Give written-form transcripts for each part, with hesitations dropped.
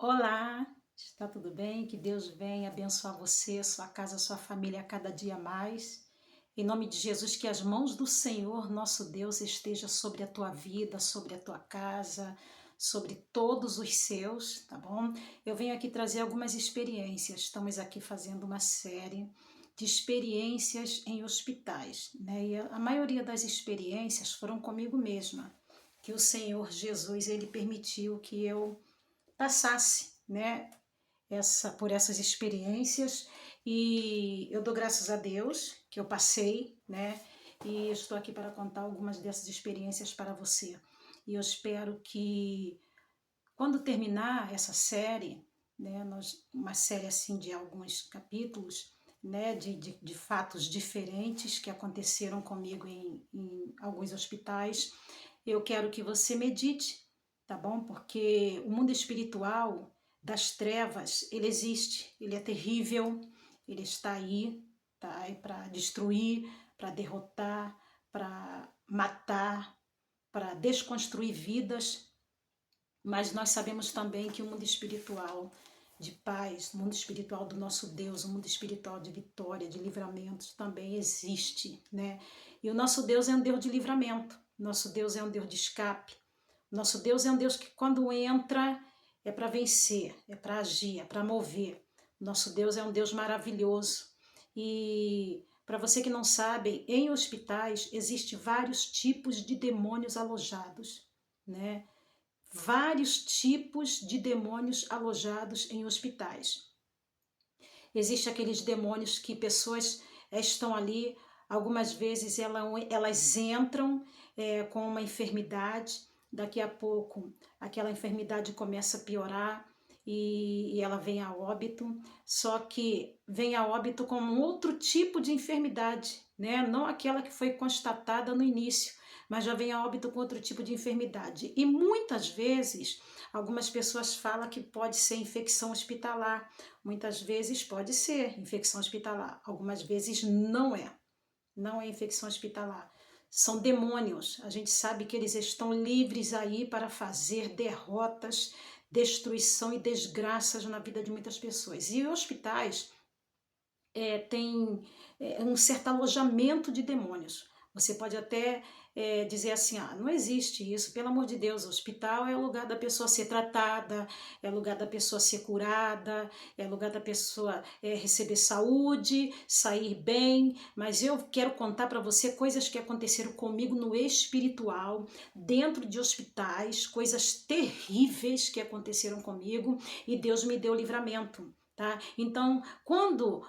Olá, está tudo bem? Que Deus venha abençoar você, sua casa, sua família a cada dia mais. Em nome de Jesus, que as mãos do Senhor, nosso Deus, esteja sobre a tua vida, sobre a tua casa, sobre todos os seus, tá bom? Eu venho aqui trazer algumas experiências. Estamos aqui fazendo uma série de experiências em hospitais, né? E a maioria das experiências foram comigo mesma, que o Senhor Jesus, ele permitiu que eu passasse, né, por essas experiências, e eu dou graças a Deus que eu passei, né, e estou aqui para contar algumas dessas experiências para você. E eu espero que quando terminar essa série, né, uma série assim de alguns capítulos, né, de fatos diferentes que aconteceram comigo em alguns hospitais, eu quero que você medite, tá bom? Porque o mundo espiritual das trevas, ele existe, ele é terrível, ele está aí, tá? É para destruir, para derrotar, para matar, para desconstruir vidas, mas nós sabemos também que o mundo espiritual de paz, o mundo espiritual do nosso Deus, o mundo espiritual de vitória, de livramentos também existe, né? E o nosso Deus é um Deus de livramento, nosso Deus é um Deus de escape, nosso Deus é um Deus que quando entra é para vencer, é para agir, é para mover. Nosso Deus é um Deus maravilhoso. E para você que não sabe, em hospitais existe vários tipos de demônios alojados, né? Vários tipos de demônios alojados em hospitais. Existem aqueles demônios que pessoas estão ali, algumas vezes elas entram com uma enfermidade, daqui a pouco aquela enfermidade começa a piorar e ela vem a óbito, só que vem a óbito com um outro tipo de enfermidade, né? Não aquela que foi constatada no início, mas já vem a óbito com outro tipo de enfermidade. E muitas vezes, algumas pessoas falam que pode ser infecção hospitalar, muitas vezes pode ser infecção hospitalar, algumas vezes não é infecção hospitalar. São demônios, a gente sabe que eles estão livres aí para fazer derrotas, destruição e desgraças na vida de muitas pessoas. E hospitais tem um certo alojamento de demônios. Você pode até dizer assim, não existe isso, pelo amor de Deus, o hospital é o lugar da pessoa ser tratada, é o lugar da pessoa ser curada, é o lugar da pessoa receber saúde, sair bem, mas eu quero contar para você coisas que aconteceram comigo no espiritual, dentro de hospitais, coisas terríveis que aconteceram comigo e Deus me deu livramento. Tá? Então, quando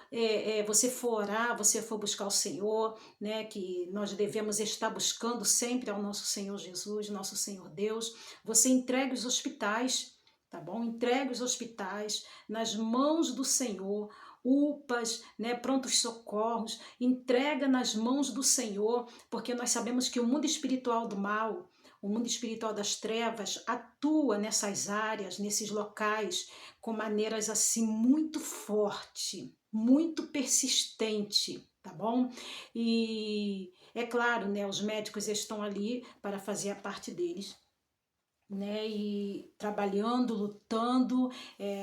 você for orar, você for buscar o Senhor, né, que nós devemos estar buscando sempre ao nosso Senhor Jesus, nosso Senhor Deus, você entregue os hospitais, tá bom? Entregue os hospitais nas mãos do Senhor, UPAs, né, prontos socorros, entrega nas mãos do Senhor, porque nós sabemos que o mundo espiritual do mal, o mundo espiritual das trevas atua nessas áreas, nesses locais, com maneiras assim muito forte, muito persistente, tá bom? E é claro, né, os médicos estão ali para fazer a parte deles, né, e trabalhando, lutando,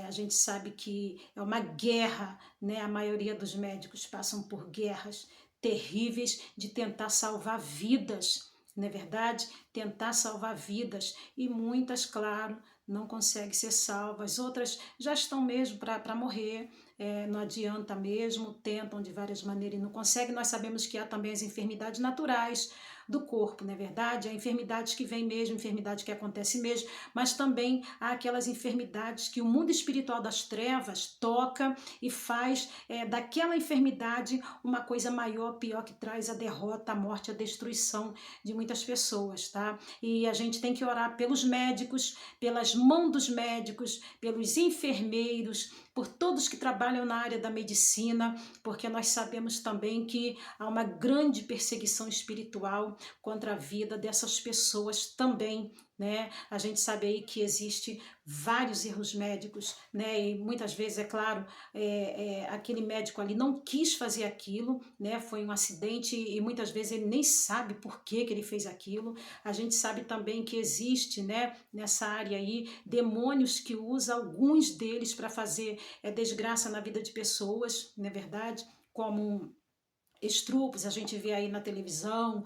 a gente sabe que é uma guerra, né, a maioria dos médicos passam por guerras terríveis de tentar salvar vidas, não é verdade? Tentar salvar vidas, e muitas, claro, não conseguem ser salvas, outras já estão mesmo para morrer, não adianta mesmo, tentam de várias maneiras e não conseguem. Nós sabemos que há também as enfermidades naturais do corpo, não é verdade? Há enfermidades que vêm mesmo, enfermidade que acontece mesmo, mas também há aquelas enfermidades que o mundo espiritual das trevas toca e faz daquela enfermidade uma coisa maior, pior, que traz a derrota, a morte, a destruição de muitas pessoas, tá? E a gente tem que orar pelos médicos, pelas mãos dos médicos, pelos enfermeiros, por todos que trabalham na área da medicina, porque nós sabemos também que há uma grande perseguição espiritual contra a vida dessas pessoas também né? A gente sabe aí que existe vários erros médicos, né? E muitas vezes, é claro, aquele médico ali não quis fazer aquilo, né? Foi um acidente e muitas vezes ele nem sabe por que que ele fez aquilo. A gente sabe também que existe, né, nessa área aí, demônios que usam alguns deles para fazer desgraça na vida de pessoas, não é verdade? Como estrupos, a gente vê aí na televisão,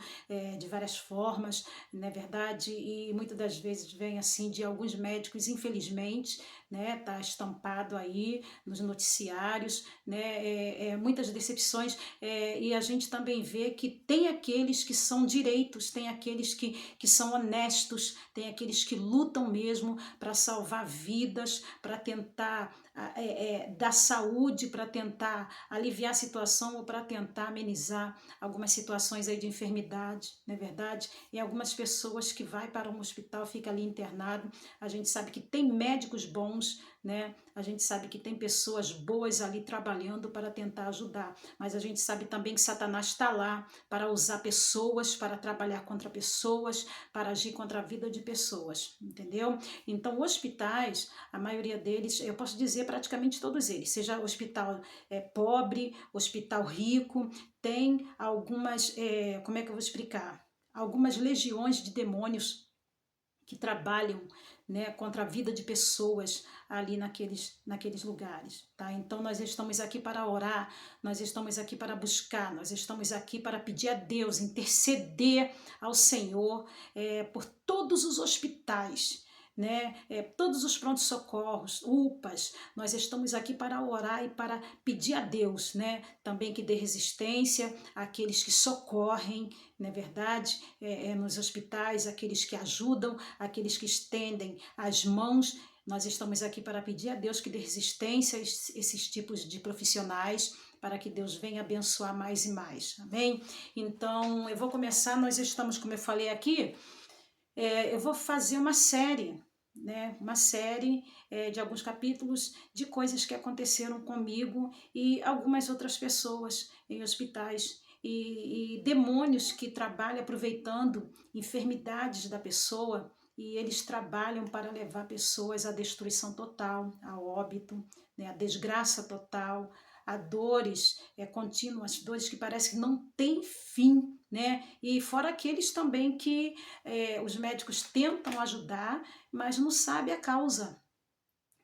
de várias formas, não é verdade? E muitas das vezes vem assim de alguns médicos, infelizmente, né? Tá estampado aí nos noticiários, né? Muitas decepções, e a gente também vê que tem aqueles que são direitos, tem aqueles que são honestos, tem aqueles que lutam mesmo para salvar vidas, para tentar dar saúde, para tentar aliviar a situação ou para tentar amenizar algumas situações aí de enfermidade, não é verdade? E algumas pessoas que vai para um hospital, fica ali internado, a gente sabe que tem médicos bons, né? A gente sabe que tem pessoas boas ali trabalhando para tentar ajudar, mas a gente sabe também que Satanás está lá para usar pessoas, para trabalhar contra pessoas, para agir contra a vida de pessoas, entendeu? Então, hospitais, a maioria deles, eu posso dizer praticamente todos eles, seja hospital pobre, hospital rico, tem algumas, como é que eu vou explicar? Algumas legiões de demônios que trabalham, né, contra a vida de pessoas ali naqueles lugares, tá? Então nós estamos aqui para orar, nós estamos aqui para buscar, nós estamos aqui para pedir a Deus, interceder ao Senhor por todos os hospitais, né? Todos os prontos-socorros, UPAs, nós estamos aqui para orar e para pedir a Deus, né? Também que dê resistência àqueles que socorrem, não é verdade? Nos hospitais, aqueles que ajudam, aqueles que estendem as mãos. Nós estamos aqui para pedir a Deus que dê resistência a esses tipos de profissionais, para que Deus venha abençoar mais e mais, amém? Então, eu vou começar, nós estamos, como eu falei aqui, eu vou fazer uma série, né? Uma série de alguns capítulos de coisas que aconteceram comigo e algumas outras pessoas em hospitais e demônios que trabalham aproveitando enfermidades da pessoa e eles trabalham para levar pessoas à destruição total, ao óbito, né? À desgraça total, a dores contínuas, dores que parece que não têm fim, né? E fora aqueles também que os médicos tentam ajudar, mas não sabe a causa.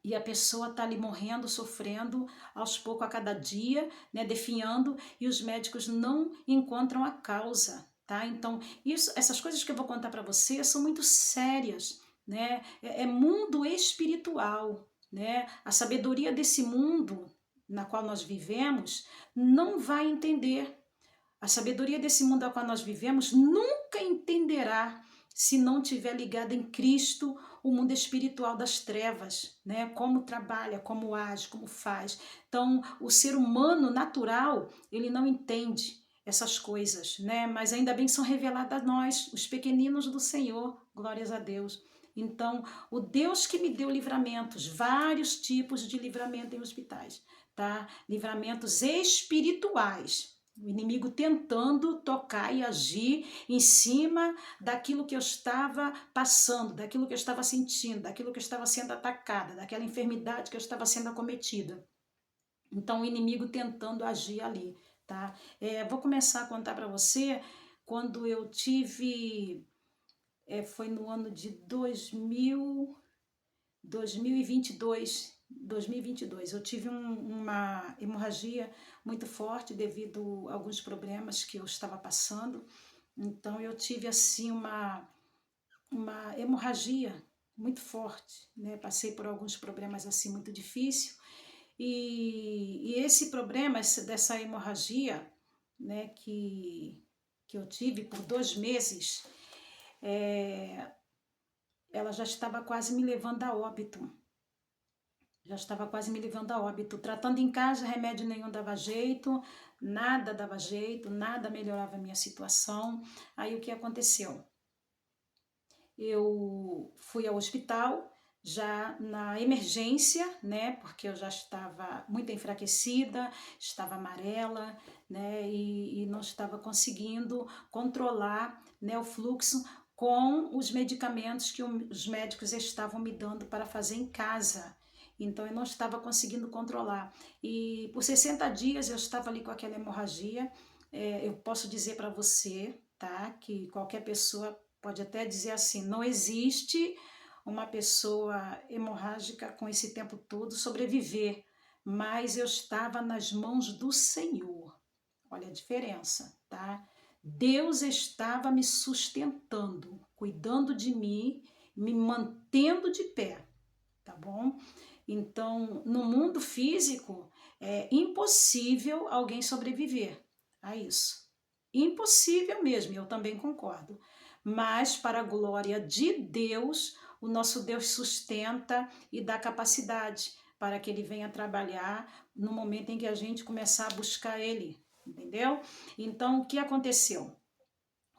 E a pessoa está ali morrendo, sofrendo, aos poucos, a cada dia, né, definhando, e os médicos não encontram a causa, tá? Então, essas coisas que eu vou contar para você são muito sérias, né? É mundo espiritual, né? A sabedoria desse mundo na qual nós vivemos não vai entender. A sabedoria desse mundo ao qual nós vivemos nunca entenderá se não tiver ligada em Cristo, o mundo espiritual das trevas, né? Como trabalha, como age, como faz. Então, o ser humano natural, ele não entende essas coisas, né? Mas ainda bem que são reveladas a nós, os pequeninos do Senhor, glórias a Deus. Então, o Deus que me deu livramentos, vários tipos de livramento em hospitais, tá? Livramentos espirituais, o inimigo tentando tocar e agir em cima daquilo que eu estava passando, daquilo que eu estava sentindo, daquilo que eu estava sendo atacada, daquela enfermidade que eu estava sendo acometida. Então, o inimigo tentando agir ali, tá? Vou começar a contar para você quando eu tive, foi no ano de 2022, eu tive uma hemorragia muito forte devido a alguns problemas que eu estava passando. Então eu tive assim uma hemorragia muito forte, né? Passei por alguns problemas assim muito difíceis e esse problema, dessa hemorragia, né, que eu tive por 2 meses, ela já estava quase me levando a óbito. Já estava quase me levando a óbito. Tratando em casa, remédio nenhum dava jeito, nada melhorava a minha situação. Aí o que aconteceu? Eu fui ao hospital já na emergência, né? Porque eu já estava muito enfraquecida, estava amarela, né? E não estava conseguindo controlar, né, o fluxo com os medicamentos que os médicos estavam me dando para fazer em casa. Então eu não estava conseguindo controlar. E por 60 dias eu estava ali com aquela hemorragia. Eu posso dizer para você, tá, que qualquer pessoa pode até dizer assim, não existe uma pessoa hemorrágica com esse tempo todo sobreviver, mas eu estava nas mãos do Senhor. Olha a diferença, tá? Deus estava me sustentando, cuidando de mim, me mantendo de pé, tá bom? Então, no mundo físico, é impossível alguém sobreviver a isso. Impossível mesmo, eu também concordo. Mas, para a glória de Deus, o nosso Deus sustenta e dá capacidade para que Ele venha trabalhar no momento em que a gente começar a buscar Ele, entendeu? Então, o que aconteceu?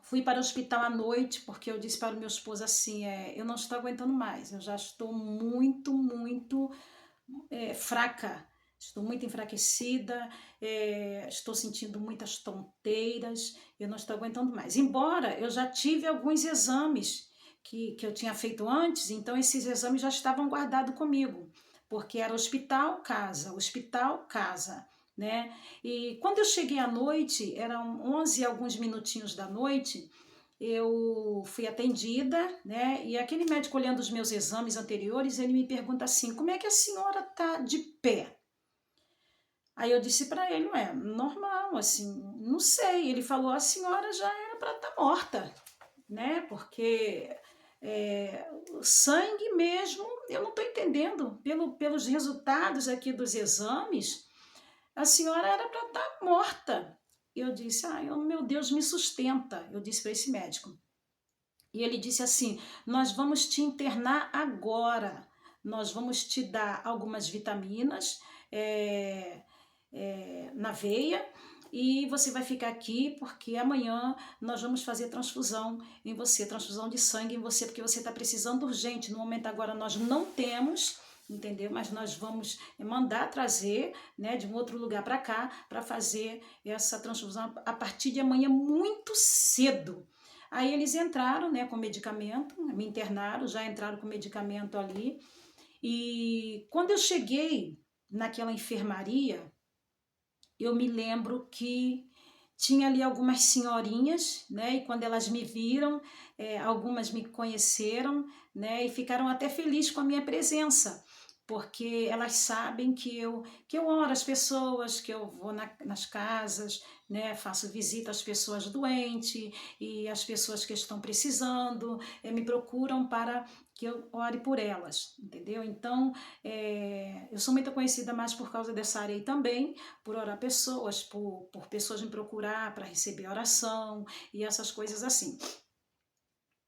Fui para o hospital à noite, porque eu disse para o meu esposo assim, eu não estou aguentando mais, eu já estou muito fraca, estou muito enfraquecida, estou sentindo muitas tonteiras, eu não estou aguentando mais. Embora eu já tive alguns exames que eu tinha feito antes, então esses exames já estavam guardados comigo, porque era hospital, casa, né? E quando eu cheguei à noite, eram 11 e alguns minutinhos da noite, eu fui atendida, né? E aquele médico olhando os meus exames anteriores, ele me pergunta assim, como é que a senhora tá de pé? Aí eu disse para ele, ué, normal, assim, não sei. Ele falou, a senhora já era para estar morta, né? Porque o sangue mesmo, eu não estou entendendo, pelos resultados aqui dos exames, a senhora era para estar morta. Eu disse, meu Deus, me sustenta, eu disse para esse médico. E ele disse assim, nós vamos te internar agora, nós vamos te dar algumas vitaminas na veia e você vai ficar aqui porque amanhã nós vamos fazer transfusão em você, transfusão de sangue em você, porque você está precisando urgente. No momento agora nós não temos, entendeu? Mas nós vamos mandar trazer, né, de um outro lugar para cá para fazer essa transfusão a partir de amanhã muito cedo. Aí eles entraram, né, com medicamento, me internaram, já entraram com medicamento ali. E quando eu cheguei naquela enfermaria, eu me lembro que tinha ali algumas senhorinhas, né? E quando elas me viram, algumas me conheceram, né? E ficaram até felizes com a minha presença, porque elas sabem que eu oro as pessoas, que eu vou nas casas, né? Faço visita às pessoas doentes e às pessoas que estão precisando, me procuram para que eu ore por elas, entendeu? Então, eu sou muito conhecida mais por causa dessa área aí também, por orar pessoas, por pessoas me procurar para receber oração e essas coisas assim.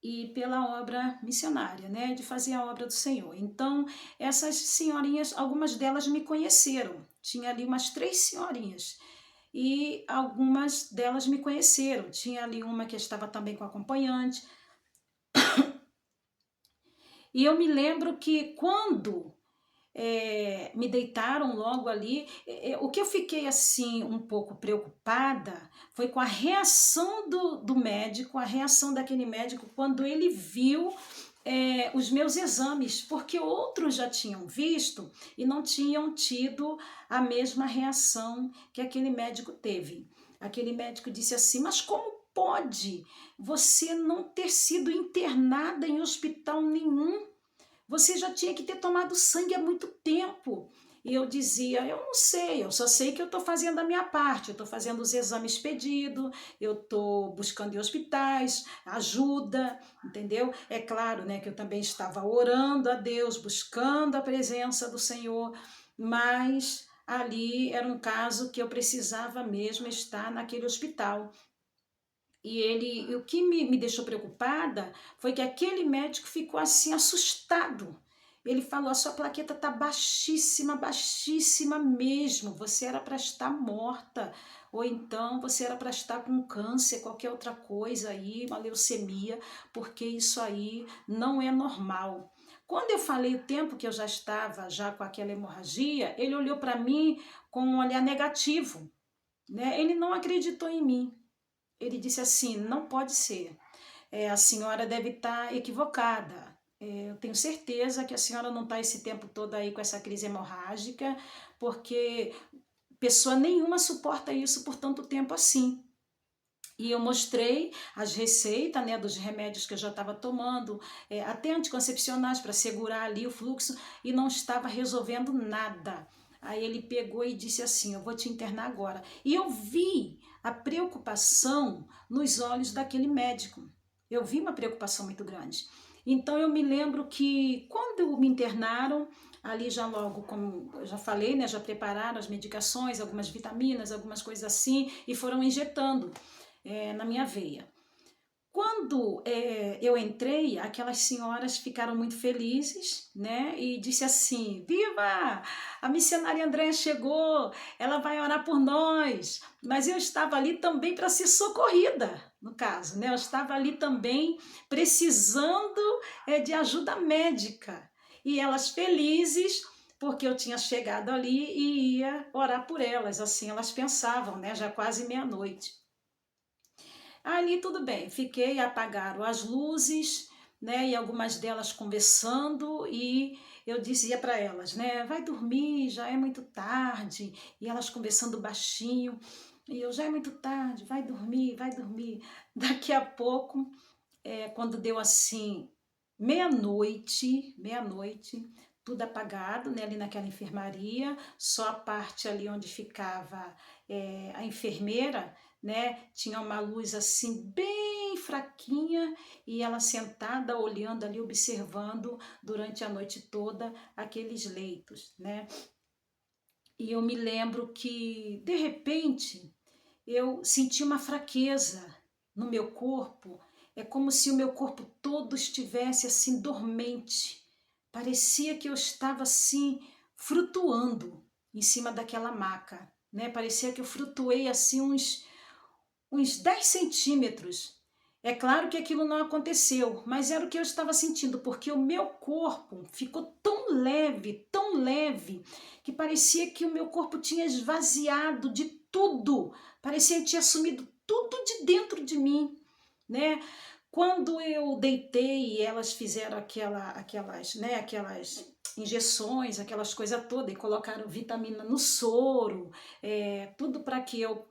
E pela obra missionária, né, de fazer a obra do Senhor. Então, essas senhorinhas, algumas delas me conheceram. Tinha ali umas 3 senhorinhas. E algumas delas me conheceram. Tinha ali uma que estava também com acompanhante. E eu me lembro que quando me deitaram logo ali. O que eu fiquei assim um pouco preocupada foi com a reação do médico, a reação daquele médico quando ele viu os meus exames, porque outros já tinham visto e não tinham tido a mesma reação que aquele médico teve. Aquele médico disse assim, mas como pode você não ter sido internada em hospital nenhum? Você já tinha que ter tomado sangue há muito tempo. E eu dizia, eu não sei, eu só sei que eu estou fazendo a minha parte, eu estou fazendo os exames pedidos, eu estou buscando em hospitais, ajuda, entendeu? É claro, né, que eu também estava orando a Deus, buscando a presença do Senhor, mas ali era um caso que eu precisava mesmo estar naquele hospital. E o que me deixou preocupada foi que aquele médico ficou assim assustado. Ele falou, a sua plaqueta está baixíssima, baixíssima mesmo, você era para estar morta, ou então você era para estar com câncer, qualquer outra coisa aí, uma leucemia, porque isso aí não é normal. Quando eu falei o tempo que eu já estava já com aquela hemorragia, ele olhou para mim com um olhar negativo, né? Ele não acreditou em mim. Ele disse assim, não pode ser. a senhora deve estar equivocada. Eu tenho certeza que a senhora não está esse tempo todo aí com essa crise hemorrágica, porque pessoa nenhuma suporta isso por tanto tempo assim. E eu mostrei as receitas, né, dos remédios que eu já estava tomando, até anticoncepcionais para segurar ali o fluxo, e não estava resolvendo nada. Aí ele pegou e disse assim: eu vou te internar agora. E eu vi a preocupação nos olhos daquele médico. Eu vi uma preocupação muito grande. Então eu me lembro que quando me internaram, ali já logo, como eu já falei, né, já prepararam as medicações, algumas vitaminas, algumas coisas assim, e foram injetando na minha veia. Quando eu entrei, aquelas senhoras ficaram muito felizes, né? E disse assim: viva! A missionária Andréia chegou, ela vai orar por nós. Mas eu estava ali também para ser socorrida, no caso, né? Eu estava ali também precisando de ajuda médica. E elas felizes, porque eu tinha chegado ali e ia orar por elas, assim elas pensavam, né? Já quase meia-noite. Ali tudo bem, fiquei, apagaram as luzes, né, e algumas delas conversando, e eu dizia para elas, né, vai dormir, já é muito tarde, e elas conversando baixinho, e eu, já é muito tarde, vai dormir, vai dormir. Daqui a pouco, quando deu assim, meia-noite, tudo apagado, né, ali naquela enfermaria, só a parte ali onde ficava a enfermeira, né, tinha uma luz assim bem fraquinha e ela sentada olhando ali, observando durante a noite toda aqueles leitos, né. E eu me lembro que de repente eu senti uma fraqueza no meu corpo, é como se o meu corpo todo estivesse assim dormente. Parecia que eu estava assim flutuando em cima daquela maca, né? Parecia que eu flutuei assim uns 10 centímetros. É claro que aquilo não aconteceu, mas era o que eu estava sentindo, porque o meu corpo ficou tão leve, que parecia que o meu corpo tinha esvaziado de tudo, parecia que tinha sumido tudo de dentro de mim, né? Quando eu deitei e elas fizeram aquelas injeções, aquelas coisas todas, e colocaram vitamina no soro, tudo para que eu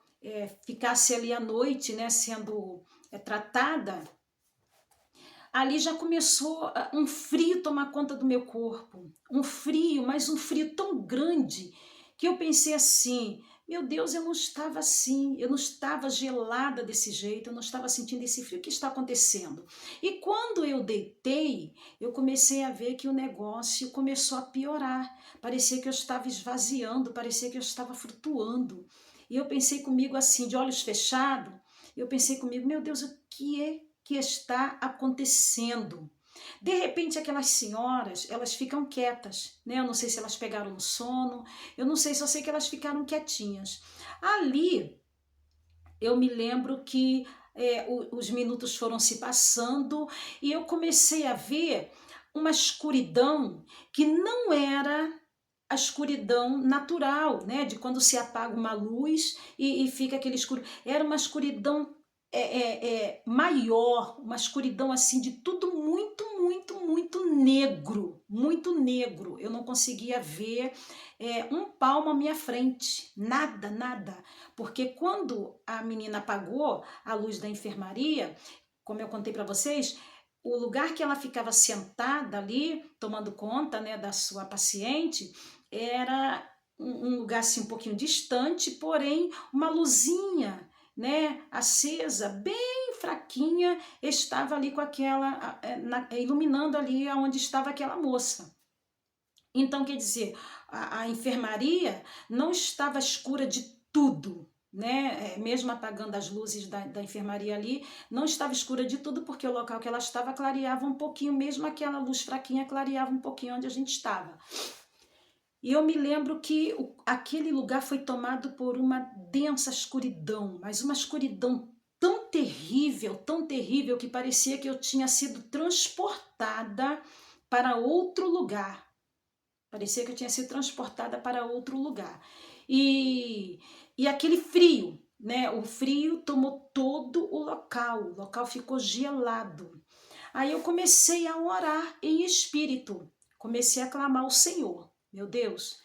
ficasse ali à noite, né, sendo tratada, ali já começou um frio tomar conta do meu corpo. Um frio, mas um frio tão grande que eu pensei assim: meu Deus, eu não estava assim, eu não estava gelada desse jeito, eu não estava sentindo esse frio, o que está acontecendo? E quando eu deitei, eu comecei a ver que o negócio começou a piorar. Parecia que eu estava esvaziando, parecia que eu estava flutuando. E eu pensei comigo assim, de olhos fechados, eu pensei comigo: meu Deus, o que é que está acontecendo? De repente aquelas senhoras, elas ficam quietas, né? Eu não sei se elas pegaram no sono, eu não sei, só sei que elas ficaram quietinhas. Ali eu me lembro que os minutos foram se passando e eu comecei a ver uma escuridão que não era a escuridão natural, né? De quando se apaga uma luz e fica aquele escuro. Era uma escuridão maior, uma escuridão assim de tudo muito negro, muito negro. Eu não conseguia ver um palmo à minha frente, nada. Porque quando a menina apagou a luz da enfermaria, como eu contei para vocês, o lugar que ela ficava sentada ali, tomando conta, né, da sua paciente, era um lugar assim um pouquinho distante, porém uma luzinha, né, acesa, bem fraquinha, estava ali com aquela, iluminando ali onde estava aquela moça. Então, quer dizer, a enfermaria não estava escura de tudo, né? Mesmo apagando as luzes da enfermaria ali, não estava escura de tudo, porque o local que ela estava clareava um pouquinho, mesmo aquela luz fraquinha clareava um pouquinho onde a gente estava. E eu me lembro que aquele lugar foi tomado por uma densa escuridão, mas uma escuridão tão terrível, que parecia que eu tinha sido transportada para outro lugar. Parecia que eu tinha sido transportada para outro lugar. E aquele frio, né, o frio tomou todo o local ficou gelado. Aí eu comecei a orar em espírito, comecei a clamar ao Senhor. Meu Deus,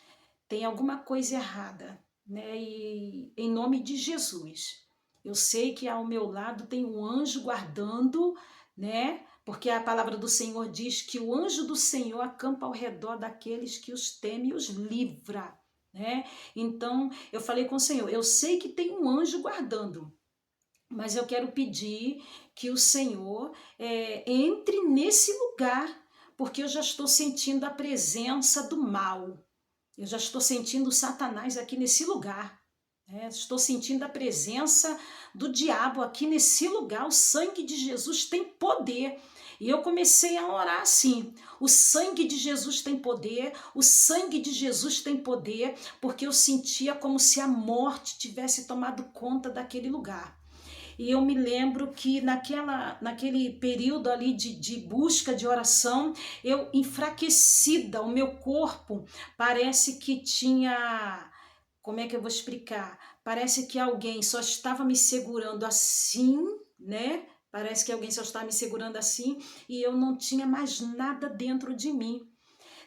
tem alguma coisa errada, né? E em nome de Jesus, eu sei que ao meu lado tem um anjo guardando, né? Porque a palavra do Senhor diz que o anjo do Senhor acampa ao redor daqueles que os temem e os livra, né? Então eu falei com o Senhor, eu sei que tem um anjo guardando, mas eu quero pedir que o Senhor entre nesse lugar, porque eu já estou sentindo a presença do mal. Eu já estou sentindo Satanás aqui nesse lugar. Estou sentindo a presença do diabo aqui nesse lugar. O sangue de Jesus tem poder. E eu comecei a orar assim: o sangue de Jesus tem poder, o sangue de Jesus tem poder, porque eu sentia como se a morte tivesse tomado conta daquele lugar. E eu me lembro que naquele período ali de busca, de oração, eu enfraquecida, o meu corpo parece que tinha, como é que eu vou explicar? Parece que alguém só estava me segurando assim, né? Parece que alguém só estava me segurando assim e eu não tinha mais nada dentro de mim.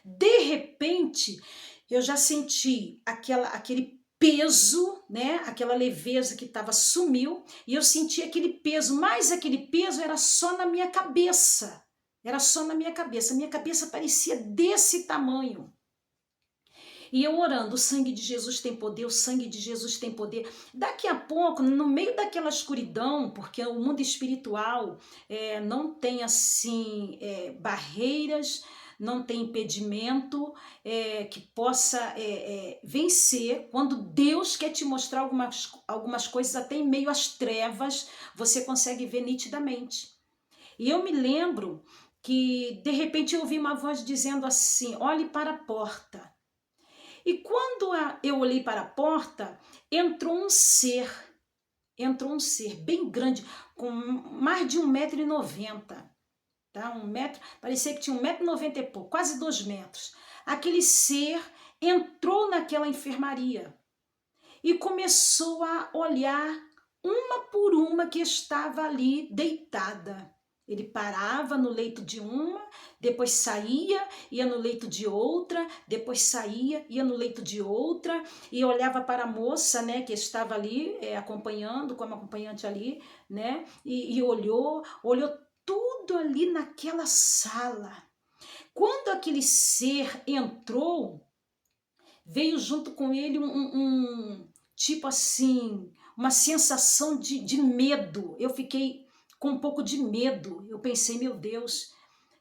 De repente, eu já senti aquele peso, né? Aquela leveza que estava sumiu e eu senti aquele peso, mas aquele peso era só na minha cabeça. Era só na minha cabeça. Minha cabeça parecia desse tamanho. E eu orando, o sangue de Jesus tem poder, o sangue de Jesus tem poder. Daqui a pouco, no meio daquela escuridão, porque o mundo espiritual não tem assim barreiras, não tem impedimento que possa vencer. Quando Deus quer te mostrar algumas coisas, até em meio às trevas, você consegue ver nitidamente. E eu me lembro que, de repente, eu ouvi uma voz dizendo assim: olhe para a porta. E quando eu olhei para a porta, entrou um ser bem grande, com mais de 1,90 m, tá? Parecia que tinha 1,90 m e pouco, quase 2 metros. Aquele ser entrou naquela enfermaria e começou a olhar uma por uma que estava ali deitada. Ele parava no leito de uma, depois saía, ia no leito de outra, depois saía, ia no leito de outra, e olhava para a moça, né, que estava ali acompanhando, como acompanhante ali, né, e olhou tudo ali naquela sala. Quando aquele ser entrou, veio junto com ele tipo assim, uma sensação de medo. Eu fiquei com um pouco de medo. Eu pensei, meu Deus,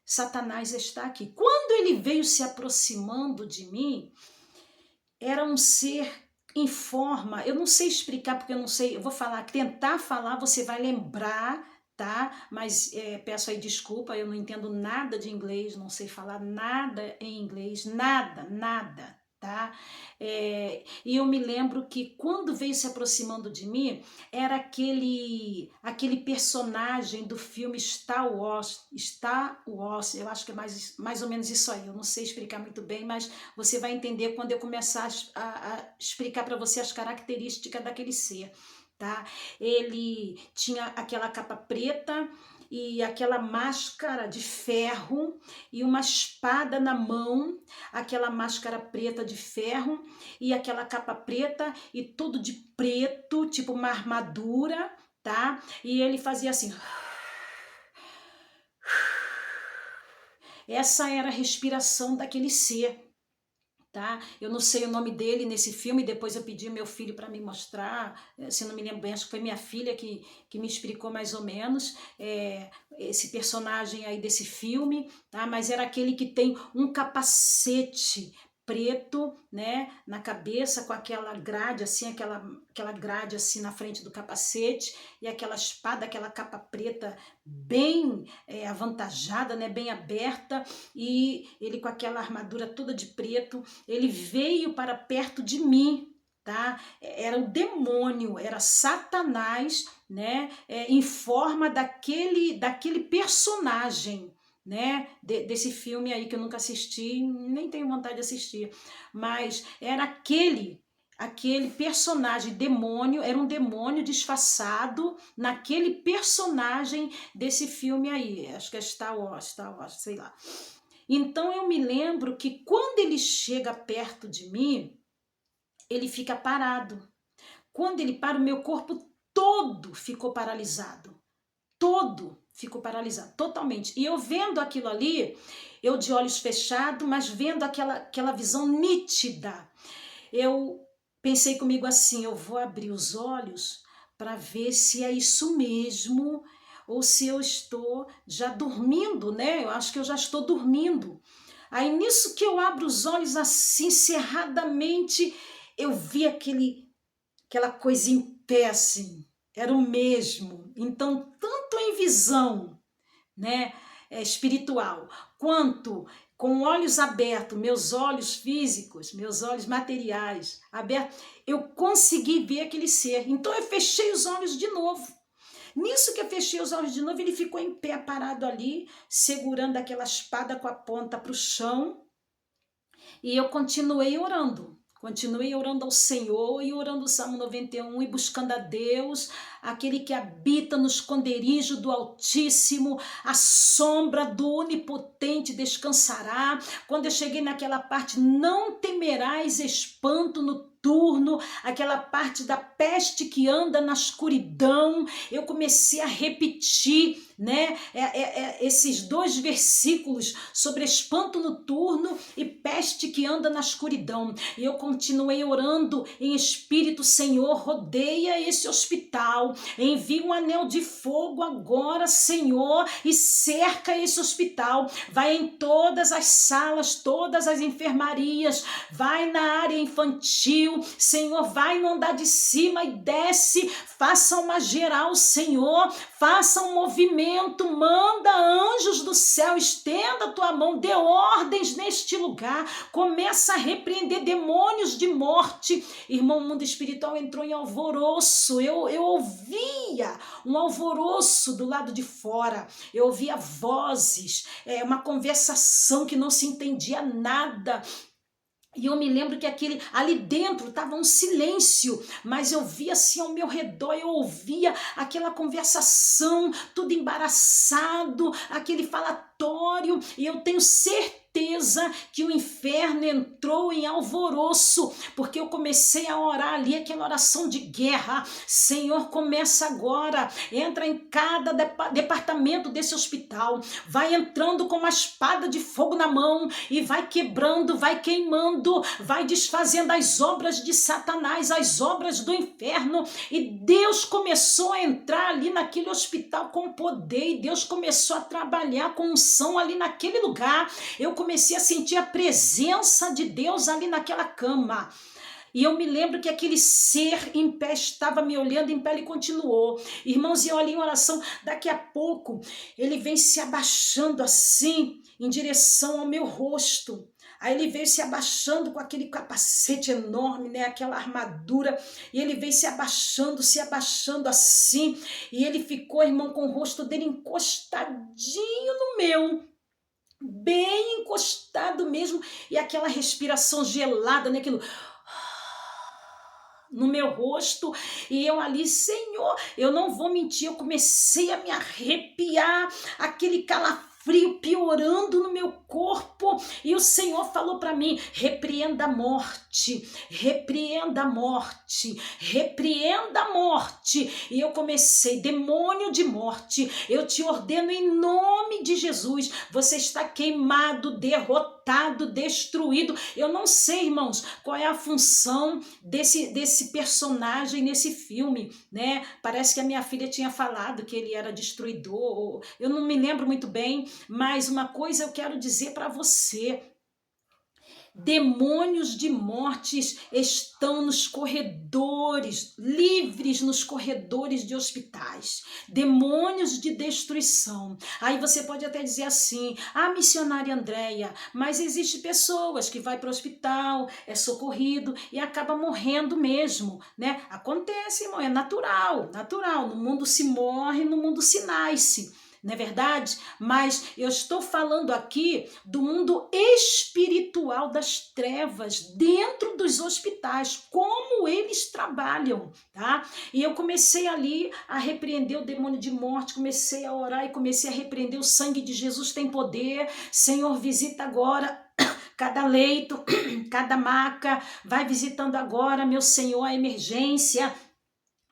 Satanás está aqui. Quando ele veio se aproximando de mim, era um ser em forma, eu não sei explicar porque eu não sei, eu vou tentar falar, você vai lembrar, tá? Mas peço aí desculpa, eu não entendo nada de inglês, não sei falar nada em inglês, nada, tá? E eu me lembro que quando veio se aproximando de mim, era aquele personagem do filme Star Wars, eu acho que é mais ou menos isso aí, eu não sei explicar muito bem, mas você vai entender quando eu começar a explicar para você as características daquele ser, tá? Ele tinha aquela capa preta e aquela máscara de ferro e uma espada na mão, aquela máscara preta de ferro e aquela capa preta e tudo de preto, tipo uma armadura, tá? E ele fazia assim. Essa era a respiração daquele ser. Tá? Eu não sei o nome dele nesse filme, depois eu pedi ao meu filho para me mostrar, se não me lembro bem, acho que foi minha filha que me explicou mais ou menos esse personagem aí desse filme, tá? Mas era aquele que tem um capacete preto, né, na cabeça, com aquela grade assim, aquela grade assim na frente do capacete e aquela espada, aquela capa preta bem avantajada, né, bem aberta, e ele com aquela armadura toda de preto, ele veio para perto de mim, tá? Era o demônio, era Satanás, né, em forma daquele personagem, né, desse filme aí que eu nunca assisti, nem tenho vontade de assistir, mas era aquele personagem demônio, era um demônio disfarçado naquele personagem desse filme aí, acho que é Star Wars, sei lá. Então eu me lembro que quando ele chega perto de mim, ele fica parado. Quando ele para, o meu corpo todo ficou paralisado. Todo ficou paralisado, totalmente. E eu vendo aquilo ali, eu de olhos fechados, mas vendo aquela visão nítida, eu pensei comigo assim, eu vou abrir os olhos para ver se é isso mesmo ou se eu estou já dormindo, né? Eu acho que eu já estou dormindo. Aí nisso que eu abro os olhos assim, cerradamente, eu vi aquela coisa em pé assim, era o mesmo. Então, tanto em visão, né, espiritual, quanto com olhos abertos, meus olhos físicos, meus olhos materiais abertos, eu consegui ver aquele ser. Então eu fechei os olhos de novo. Nisso que eu fechei os olhos de novo, ele ficou em pé, parado ali, segurando aquela espada com a ponta para o chão, e eu continuei orando. Continuei orando ao Senhor e orando o Salmo 91 e buscando a Deus, aquele que habita no esconderijo do Altíssimo, a sombra do Onipotente descansará. Quando eu cheguei naquela parte, não temerás espanto noturno, aquela parte da peste que anda na escuridão, eu comecei a repetir, né, esses 2 versículos sobre espanto noturno e peste que anda na escuridão. E eu continuei orando em espírito, Senhor, rodeia esse hospital, envia um anel de fogo agora, Senhor, e cerca esse hospital, vai em todas as salas, todas as enfermarias, vai na área infantil, Senhor, vai no andar de cima e desce, faça uma geral, Senhor, faça um movimento, manda anjos do céu, estenda a tua mão, dê ordens neste lugar, começa a repreender demônios de morte. Irmão, o mundo espiritual entrou em alvoroço, eu ouvia um alvoroço do lado de fora, eu ouvia vozes, uma conversação que não se entendia nada. E eu me lembro que ali dentro estava um silêncio, mas eu via assim ao meu redor, eu ouvia aquela conversação, tudo embaraçado, aquele falatório, e eu tenho certeza que o inferno entrou em alvoroço, porque eu comecei a orar ali, aquela oração de guerra. Senhor, começa agora, entra em cada departamento desse hospital, vai entrando com uma espada de fogo na mão e vai quebrando, vai queimando, vai desfazendo as obras de Satanás, as obras do inferno. E Deus começou a entrar ali naquele hospital com poder, e Deus começou a trabalhar com unção ali naquele lugar. Eu comecei a sentir a presença de Deus ali naquela cama. E eu me lembro que aquele ser em pé estava me olhando em pé, ele continuou. Irmãos, e eu ali em oração, daqui a pouco ele vem se abaixando assim, em direção ao meu rosto. Aí ele veio se abaixando com aquele capacete enorme, né, aquela armadura, e ele veio se abaixando assim, e ele ficou, irmão, com o rosto dele encostadinho no meu, bem encostado mesmo, e aquela respiração gelada, né, aquilo no meu rosto, e eu ali, Senhor, eu não vou mentir, eu comecei a me arrepiar, aquele calafrio piorando no meu corpo, e o Senhor falou para mim, repreenda a morte, repreenda a morte, repreenda a morte. E eu comecei, demônio de morte, eu te ordeno em nome de Jesus, você está queimado, derrotado, destruído. Eu não sei, irmãos, qual é a função desse personagem nesse filme, né? Parece que a minha filha tinha falado que ele era destruidor, eu não me lembro muito bem, mas uma coisa eu quero dizer para você: demônios de mortes estão nos corredores, livres nos corredores de hospitais. Demônios de destruição. Aí você pode até dizer assim, missionária Andréia, mas existem pessoas que vai para o hospital, é socorrido e acaba morrendo mesmo, né? Acontece, irmão, é natural. No mundo se morre, no mundo se nasce. não é verdade? Mas eu estou falando aqui do mundo espiritual das trevas, dentro dos hospitais, como eles trabalham, tá? E eu comecei ali a repreender o demônio de morte, comecei a orar e comecei a repreender. O sangue de Jesus tem poder. Senhor, visita agora cada leito, cada maca, vai visitando agora, meu Senhor, a emergência,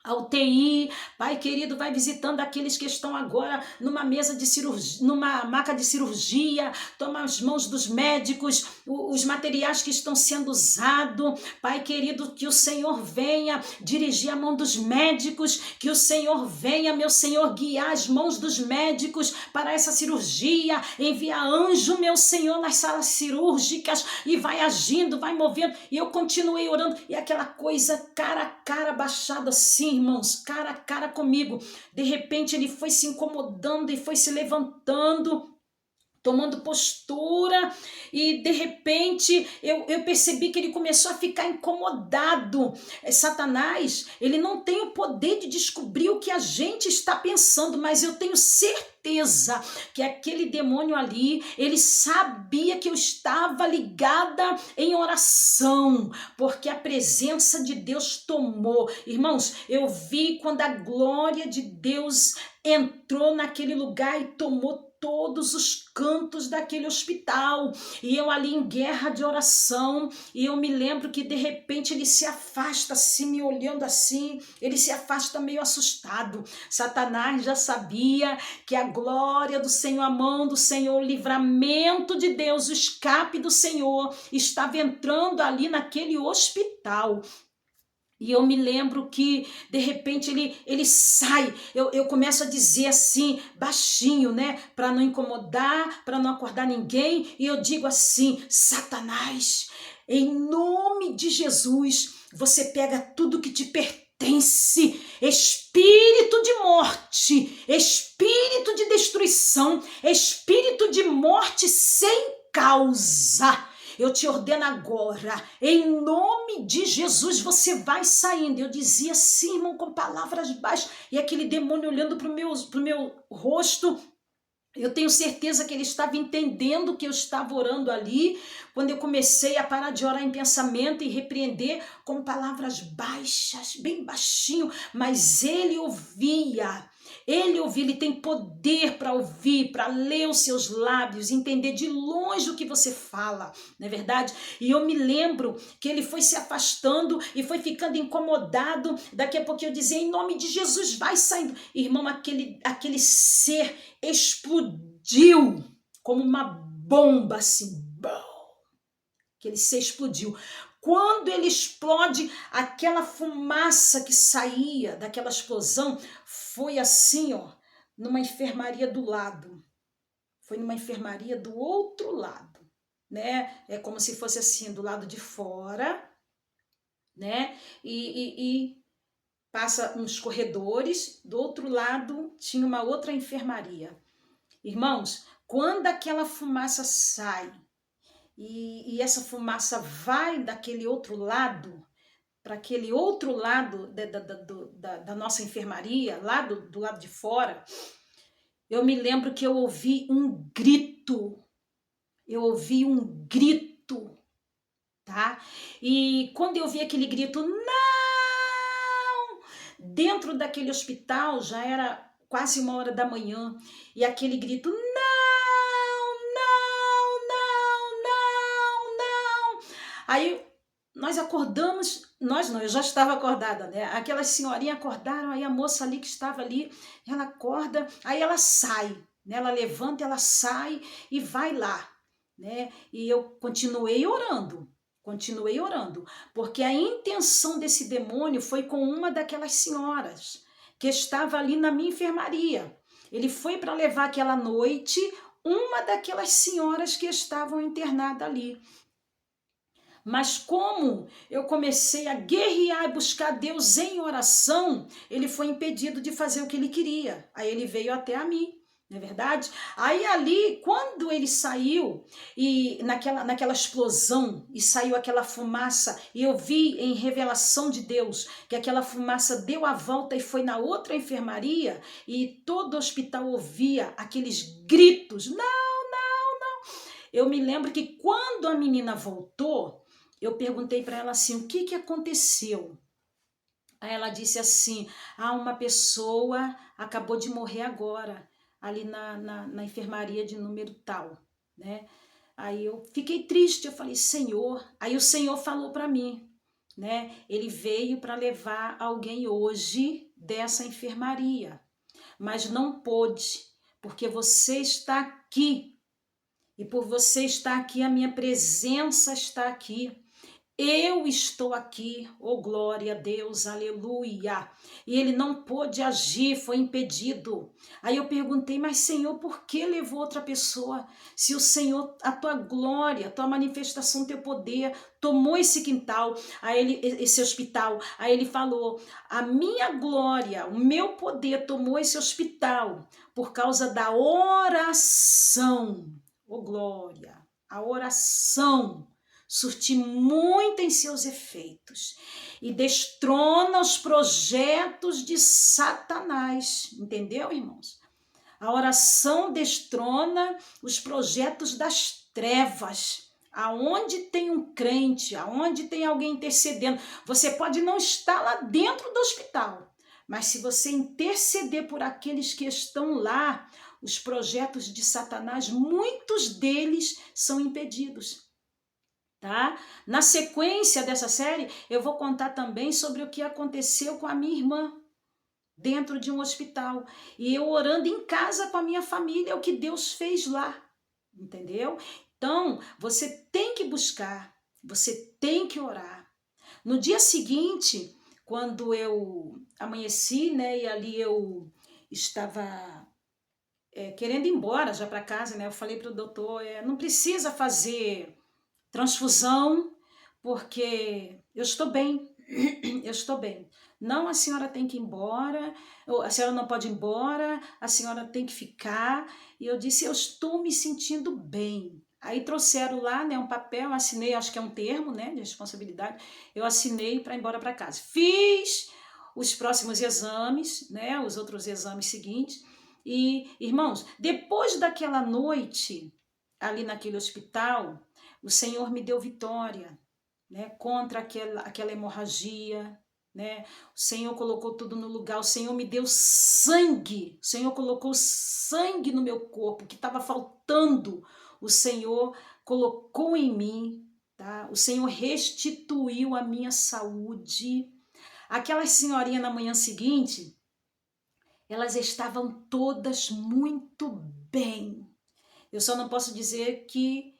a UTI, Pai querido, vai visitando aqueles que estão agora numa mesa de cirurgia, numa maca de cirurgia, toma as mãos dos médicos, os materiais que estão sendo usados, Pai querido, que o Senhor venha dirigir a mão dos médicos, que o Senhor venha, meu Senhor, guiar as mãos dos médicos para essa cirurgia, envia anjo, meu Senhor, nas salas cirúrgicas e vai agindo, vai movendo, e eu continuei orando, e aquela coisa cara a cara baixada assim, irmãos, cara a cara comigo. De repente ele foi se incomodando e foi se levantando, tomando postura, e de repente eu percebi que ele começou a ficar incomodado. Satanás, ele não tem o poder de descobrir o que a gente está pensando, mas eu tenho certeza que aquele demônio ali, ele sabia que eu estava ligada em oração, porque a presença de Deus tomou. Irmãos, eu vi quando a glória de Deus entrou naquele lugar e tomou todos os cantos daquele hospital, e eu ali em guerra de oração, e eu me lembro que de repente ele se afasta assim, me olhando assim, ele se afasta meio assustado. Satanás já sabia que a glória do Senhor, a mão do Senhor, o livramento de Deus, o escape do Senhor estava entrando ali naquele hospital. E eu me lembro que, de repente, ele sai, eu começo a dizer assim, baixinho, né? Para não incomodar, para não acordar ninguém. E eu digo assim, Satanás, em nome de Jesus, você pega tudo que te pertence, espírito de morte, espírito de destruição, espírito de morte sem causa. Eu te ordeno agora, em nome de Jesus, você vai saindo. Eu dizia assim, irmão, com palavras baixas, e aquele demônio olhando para o meu rosto. Eu tenho certeza que ele estava entendendo que eu estava orando ali, quando eu comecei a parar de orar em pensamento e repreender com palavras baixas, bem baixinho, mas ele ouvia. Ele tem poder para ouvir, para ler os seus lábios, entender de longe o que você fala, não é verdade? E eu me lembro que ele foi se afastando e foi ficando incomodado. Daqui a pouco eu dizia, em nome de Jesus, vai saindo. Irmão, aquele ser explodiu como uma bomba, assim, aquele ser explodiu. Quando ele explode, aquela fumaça que saía daquela explosão foi assim, ó, numa enfermaria do lado. Foi numa enfermaria do outro lado, né? É como se fosse assim, do lado de fora, né? E passa uns corredores, do outro lado tinha uma outra enfermaria. Irmãos, quando aquela fumaça sai, e essa fumaça vai daquele outro lado, para aquele outro lado da nossa enfermaria, lá do lado de fora, eu me lembro que eu ouvi um grito, tá? E quando eu ouvi aquele grito, não! Dentro daquele hospital já era quase 1h da manhã, e aquele grito, aí nós acordamos, nós não, eu já estava acordada, né? Aquelas senhorinhas acordaram, aí a moça ali que estava ali, ela acorda, aí ela sai, né? Ela levanta, ela sai e vai lá, né? E eu continuei orando, porque a intenção desse demônio foi com uma daquelas senhoras que estava ali na minha enfermaria. Ele foi para levar aquela noite uma daquelas senhoras que estavam internadas ali. Mas como eu comecei a guerrear e buscar Deus em oração, ele foi impedido de fazer o que ele queria. Aí ele veio até a mim, não é verdade? Aí ali, quando ele saiu, e naquela explosão, e saiu aquela fumaça, e eu vi em revelação de Deus, que aquela fumaça deu a volta e foi na outra enfermaria, e todo o hospital ouvia aqueles gritos, não! Eu me lembro que quando a menina voltou, eu perguntei para ela assim, o que aconteceu? Aí ela disse assim, uma pessoa acabou de morrer agora, ali na enfermaria de número tal, né? Aí eu fiquei triste, eu falei, Senhor. Aí o Senhor falou para mim, né? Ele veio para levar alguém hoje dessa enfermaria, mas não pôde, porque você está aqui. E por você estar aqui, a minha presença está aqui. Eu estou aqui, oh glória a Deus, aleluia. E ele não pôde agir, foi impedido. Aí eu perguntei, mas Senhor, por que levou outra pessoa? Se o Senhor, a tua glória, a tua manifestação, teu poder, tomou esse quintal, esse hospital. Aí ele falou, a minha glória, o meu poder tomou esse hospital por causa da oração. Oh glória, a oração surte muito em seus efeitos e destrona os projetos de Satanás, entendeu, irmãos? A oração destrona os projetos das trevas. Aonde tem um crente, aonde tem alguém intercedendo, você pode não estar lá dentro do hospital, mas se você interceder por aqueles que estão lá, os projetos de Satanás, muitos deles são impedidos. Tá? Na sequência dessa série, eu vou contar também sobre o que aconteceu com a minha irmã dentro de um hospital. E eu orando em casa com a minha família, o que Deus fez lá. Entendeu? Então, você tem que buscar, você tem que orar. No dia seguinte, quando eu amanheci, né, e ali eu estava querendo ir embora já para casa, né, eu falei para o doutor, não precisa fazer transfusão, porque eu estou bem, eu estou bem. Não, a senhora tem que ir embora, a senhora não pode ir embora, a senhora tem que ficar. E eu disse, eu estou me sentindo bem. Aí trouxeram lá, né, um papel, assinei, acho que é um termo, né, de responsabilidade, eu assinei para ir embora para casa. Fiz os próximos exames, né, os outros exames seguintes, e, irmãos, depois daquela noite ali naquele hospital, o Senhor me deu vitória, né, contra aquela hemorragia, né? O Senhor colocou tudo no lugar, o Senhor me deu sangue, o Senhor colocou sangue no meu corpo, que estava faltando, o Senhor colocou em mim, tá? O Senhor restituiu a minha saúde. Aquelas senhorinhas na manhã seguinte, elas estavam todas muito bem. Eu só não posso dizer que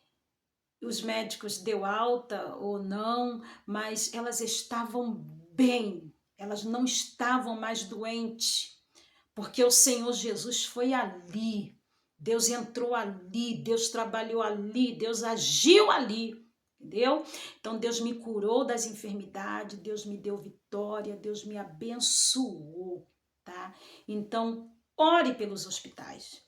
os médicos deu alta ou não, mas elas estavam bem, elas não estavam mais doentes, porque o Senhor Jesus foi ali, Deus entrou ali, Deus trabalhou ali, Deus agiu ali, entendeu? Então Deus me curou das enfermidades, Deus me deu vitória, Deus me abençoou, tá? Então, ore pelos hospitais.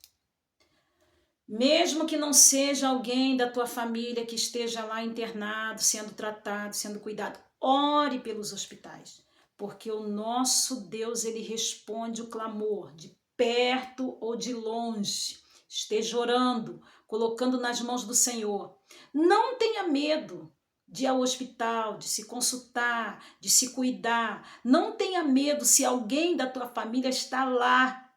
Mesmo que não seja alguém da tua família que esteja lá internado, sendo tratado, sendo cuidado, ore pelos hospitais, porque o nosso Deus, ele responde o clamor de perto ou de longe. Esteja orando, colocando nas mãos do Senhor. Não tenha medo de ir ao hospital, de se consultar, de se cuidar. Não tenha medo se alguém da tua família está lá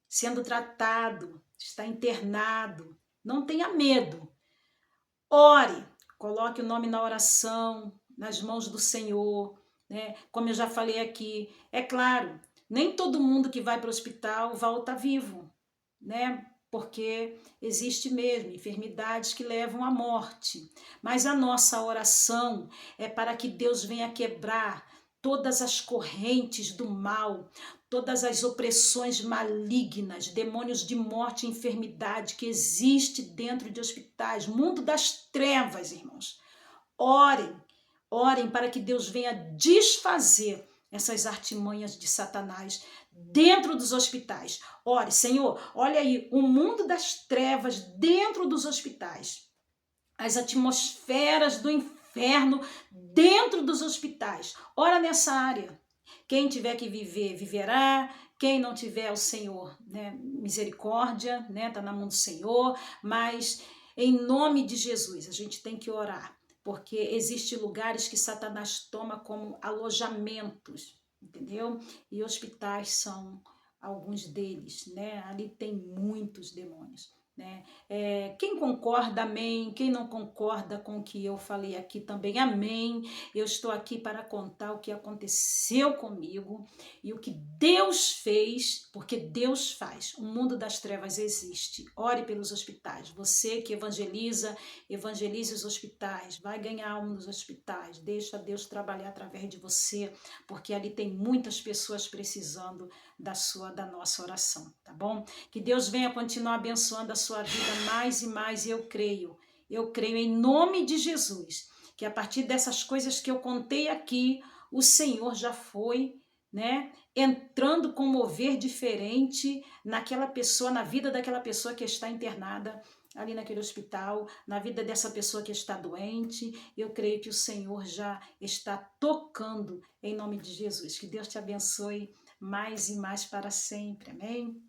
sendo tratado, está internado. Não tenha medo. Ore, coloque o nome na oração, nas mãos do Senhor, né? Como eu já falei aqui, é claro, nem todo mundo que vai para o hospital volta vivo, né? Porque existe mesmo enfermidades que levam à morte. Mas a nossa oração é para que Deus venha quebrar todas as correntes do mal, todas as opressões malignas, demônios de morte e enfermidade que existe dentro de hospitais, mundo das trevas, irmãos. Orem, orem para que Deus venha desfazer essas artimanhas de Satanás dentro dos hospitais. Ore, Senhor, olha aí, o mundo das trevas dentro dos hospitais, as atmosferas do inferno dentro dos hospitais. Ora nessa área. Quem tiver que viver, viverá. Quem não tiver, o Senhor, né, misericórdia, né, tá na mão do Senhor. Mas em nome de Jesus, a gente tem que orar, porque existem lugares que Satanás toma como alojamentos, entendeu? E hospitais são alguns deles, né? Ali tem muitos demônios, né? Quem concorda, amém. Quem não concorda com o que eu falei aqui também, amém. Eu estou aqui para contar o que aconteceu comigo e o que Deus fez, porque Deus faz. O mundo das trevas existe. Ore pelos hospitais. Você que evangeliza, evangelize os hospitais. Vai ganhar alma nos hospitais. Deixa Deus trabalhar através de você, porque ali tem muitas pessoas precisando da nossa oração, tá bom? Que Deus venha continuar abençoando a sua vida mais e mais, e eu creio em nome de Jesus, que a partir dessas coisas que eu contei aqui, o Senhor já foi, né, entrando com um mover diferente naquela pessoa, na vida daquela pessoa que está internada ali naquele hospital, na vida dessa pessoa que está doente. Eu creio que o Senhor já está tocando em nome de Jesus. Que Deus te abençoe mais e mais para sempre. Amém?